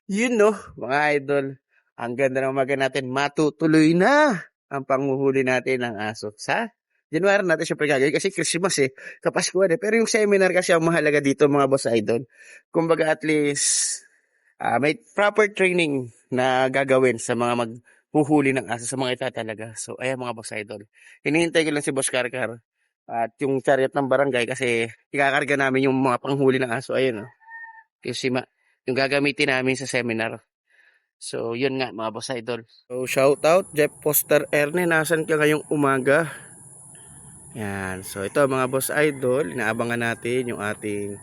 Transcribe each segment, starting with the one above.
Yun no, mga idol. Ang ganda ng umaga natin. Matutuloy na ang panghuhuli natin ng aso. Sa January natin syempre gagawin kasi Christmas eh. Kapaskuhan eh. Pero yung seminar kasi ang mahalaga dito mga boss idol. Kumbaga at least may proper training na gagawin sa mga maghuhuli ng aso sa mga itatalaga. So ayan mga boss idol. Hinihintay ko lang si Boss Karkar at yung chariot ng barangay kasi ikakarga namin yung mga panghuli ng aso. Ayun oh. Yung gagamitin namin sa seminar. So, yun nga mga boss idol. So, shout out Jeff Foster Erne. Nasaan ka ngayong umaga? Yan. So, ito mga boss idol. Inaabangan natin yung ating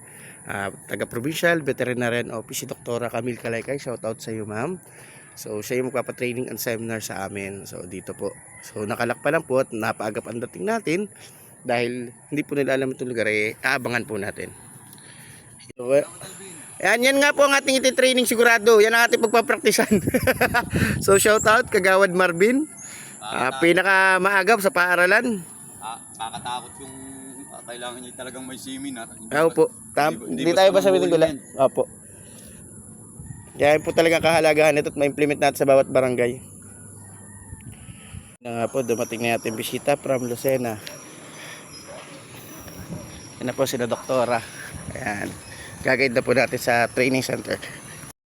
taga-provincial veterinarian office si Dr. Camille Kalaykay. Shout out sa iyo ma'am. So, siya yung magpapatraining and seminar sa amin. So, dito po. So, nakalak pa lang po at napaagap ang dating natin. Dahil hindi po nila alam itong lugar eh, aabangan po natin. So, yan nga po ang ating iti-training sigurado. Yan ang ating pagpapraktisan. So shout out Kagawad Marvin. Pinaka maagap sa paaralan. Kakatakot yung kailangan niya talagang may seminar. Opo. Hindi tayo basta bitin. Opo. Yan po talaga kahalagahan ito at ma-implement natin sa bawat barangay. Na nga po dumating na natin bisita from Lucena. Yan na po sila doktora. Ayan. Gagawin na po natin sa training center.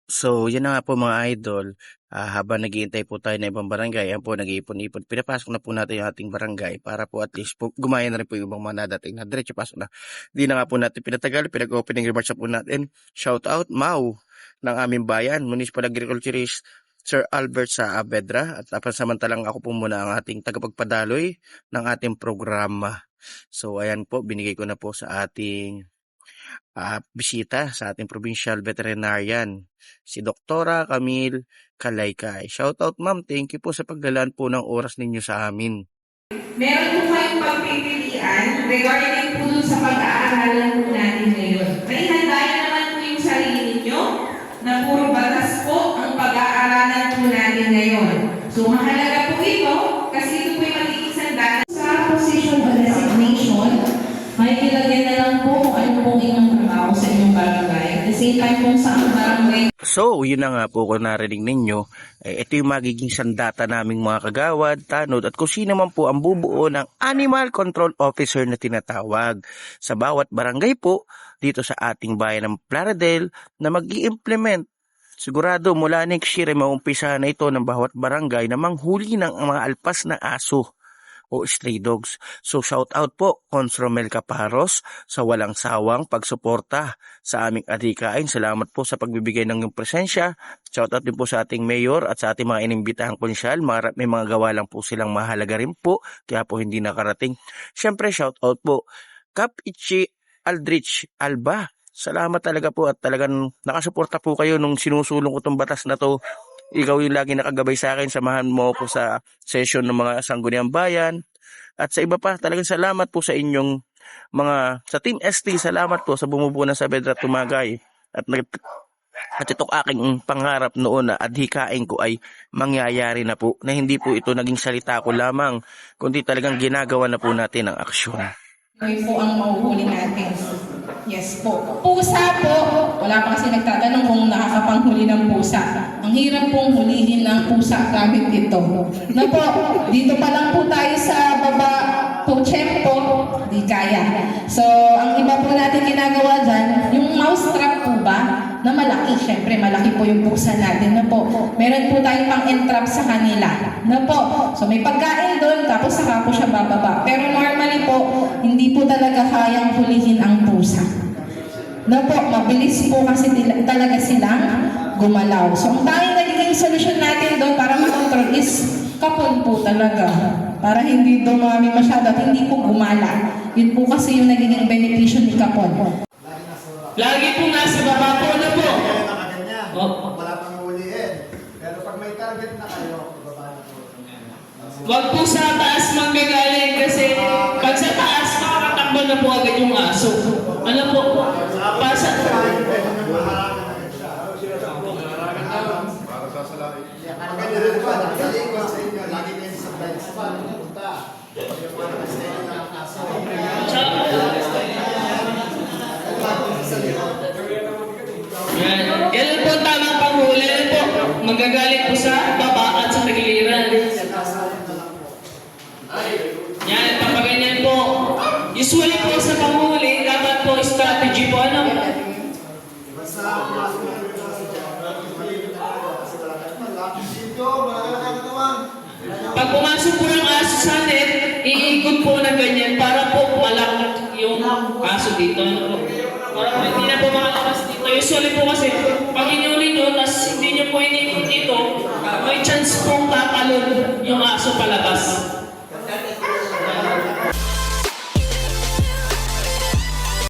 So, yan na nga po mga idol. Habang naghihintay po tayo na ibang barangay, yan po nag-iipon-ipon. Pinapasok na po natin yung ating barangay para po at least po, gumaya na rin po yung ibang mga nadating na diretso pasok na. Hindi na nga po natin pinatagal, pinag-opening remarks na po natin. Shout out Mau ng aming bayan, Municipal Agriculturist Sir Albert sa Avedra. At samantalang ako po muna ang ating tagapagpadaloy ng ating programa. So, ayan po, binigay ko na po sa ating bisita sa ating provincial veterinarian, si Dr. Camille Kalaykay. Shoutout ma'am, thank you po sa paglalaan po ng oras ninyo sa amin. Meron po kayong pagpipilian regarding po dun sa pag-aaralan po natin ngayon. May handayan naman po yung sarili nyo na puro batas po ang pag-aaralan po natin ngayon. So mahalaga po ito kasi ito po yung magiging sandata. Sa position of resignation, may ilagay na lang po kung ano pong inyong trabaho sa inyong barangay. At the same time kung saan barangay. So, yun na nga po kung narinig ninyo. Ito yung magiging sandata naming mga kagawad, tanod at kung sino man po ang bubuo ng Animal Control Officer na tinatawag sa bawat barangay po dito sa ating bayan ng Plaridel na mag-i-implement. Sigurado mula next year ay maumpisa na ito ng bawat barangay na manghuli ng mga alpas na aso o stray dogs. So shout out po Cons Romel Caparos sa walang sawang pagsuporta sa aming adhikain. Salamat po sa pagbibigay ng iyong presensya. Shout out din po sa ating mayor at sa ating mga inimbitahang konsyal. May mga gawa lang po silang mahalaga rin po kaya po hindi nakarating. Siyempre shout out po Kap Ichi Aldrich Alba. Salamat talaga po at talagang nakasuporta po kayo nung sinusulong ko itong batas na to. Ikaw yung lagi nakagabay sa akin, samahan mo ako sa session ng mga sangguniang bayan. At sa iba pa, talagang salamat po sa inyong sa Team ST, salamat po sa bumubuo ng Saavedra Tumagay. At itong aking pangarap noon na adhikain ko ay mangyayari na po, na hindi po ito naging salita ko lamang, kundi talagang ginagawa na po natin ang aksyon. Ngayon po ang mahuhuli natin. Yes po. Pusa po. Wala pa kasi nagtatanong kung nakakapanghuli ng pusa. Ang hirap pong hulihin ng pusa gamit ito. Na po, dito pa lang po tayo sa baba po, po, di kaya. So, ang iba po natin ginagawa dyan, yung mouse trap po ba, na malaki. Siyempre, malaki po yung pusa natin. Na po, meron po tayong pang-entrap sa kanila. Na po, so may pagkain doon, tapos saka po siya bababa. Pero normally po, hindi po talaga kayang hulihin ang pusa. Na po, mabilis po kasi talaga silang gumalaw. So, ang tanging nagiging solusyon natin doon para makontrol is kapon po talaga. Para hindi dumami masyado at hindi po gumala. Yun po kasi yung nagiging benepisyo ni kapon. Lagi po nasa baba po na po. Wala pang huliin. Pero pag may target na kayo, bababa na po. Huwag po sa taas manggagaling kasi pag sa taas, makakatakbo na po agad yung aso. Ano po? Pasa. Maganda rin po, nakasalikon sa inyo, lagi kayo sa blind spot, pupunta. Yung mga nakasalikon na aso. Yan. Kailan po tamang panghuli? sa panghuli, dapat po strategy po, ano? Basta pumasok na rin sa maliit na kasi wala tayong malaki dito, wala tayong katawan. Pag pumasok po ng aso sa net, iikot po na ganyan para po malak yung aso dito. Ano po? Para po hindi na po makalabas dito. Usually po kasi, pag inuli nyo,